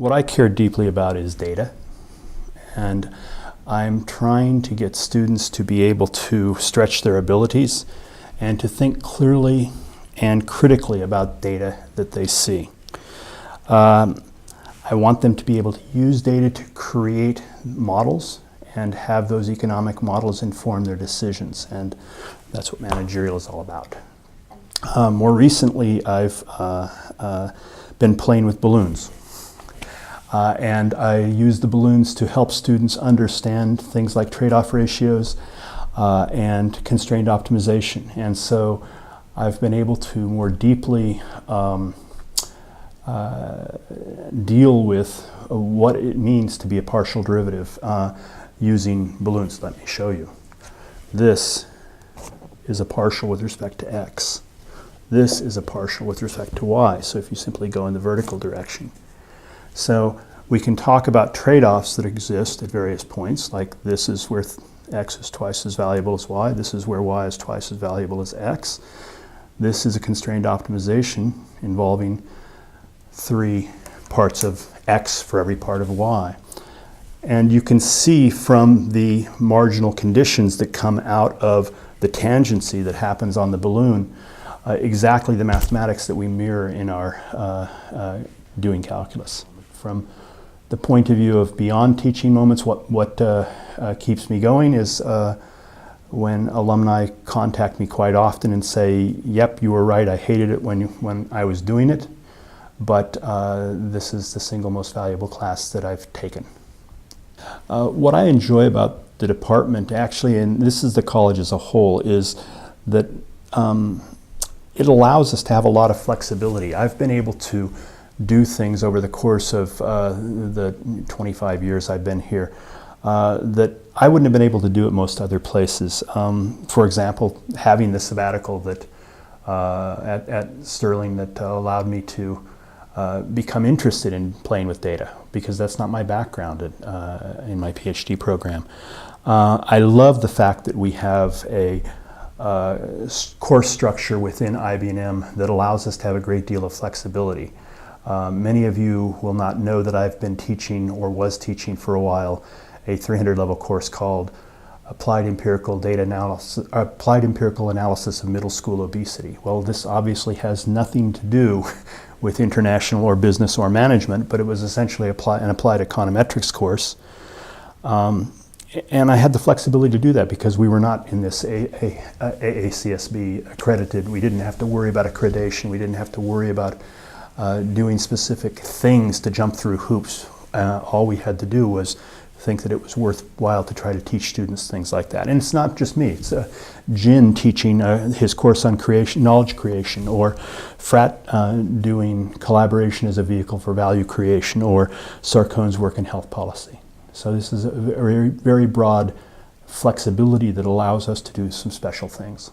What I care deeply about is data, and I'm trying to get students to be able to stretch their abilities and to think clearly and critically about data that they see. I want them to be able to use data to create models and have those economic models inform their decisions, and that's what managerial is all about. More recently, I've been playing with balloons. And I use the balloons to help students understand things like trade-off ratios and constrained optimization. And so I've been able to more deeply deal with what it means to be a partial derivative using balloons. Let me show you. This is a partial with respect to x. This is a partial with respect to y. So if you simply go in the vertical direction. So we can talk about trade-offs that exist at various points, like this is where x is twice as valuable as y. This is where y is twice as valuable as x. This is a constrained optimization involving 3 parts of x for every part of y. And you can see from the marginal conditions that come out of the tangency that happens on the balloon exactly the mathematics that we mirror in our doing calculus. From the point of view of beyond teaching moments, what keeps me going is when alumni contact me quite often and say, yep, you were right, I hated it when I was doing it, but this is the single most valuable class that I've taken. What I enjoy about the department, actually, and this is the college as a whole, is that it allows us to have a lot of flexibility. I've been able to do things over the course of the 25 years I've been here that I wouldn't have been able to do at most other places. For example, having the sabbatical that at Sterling that allowed me to become interested in playing with data, because that's not my background in my PhD program. I love the fact that we have a course structure within IB&M that allows us to have a great deal of flexibility. Many of you will not know that I've been teaching, or was teaching for a while, a 300-level course called Applied Empirical Analysis of Middle School Obesity. Well, this obviously has nothing to do with international or business or management, but it was essentially an applied econometrics course. And I had the flexibility to do that because we were not in this AACSB accredited. We didn't have to worry about accreditation. We didn't have to worry about doing specific things to jump through hoops. All we had to do was think that it was worthwhile to try to teach students things like that. And it's not just me. It's Jin teaching his course on knowledge creation, or Frat doing collaboration as a vehicle for value creation, or Sarkone's work in health policy. So this is a very, very broad flexibility that allows us to do some special things.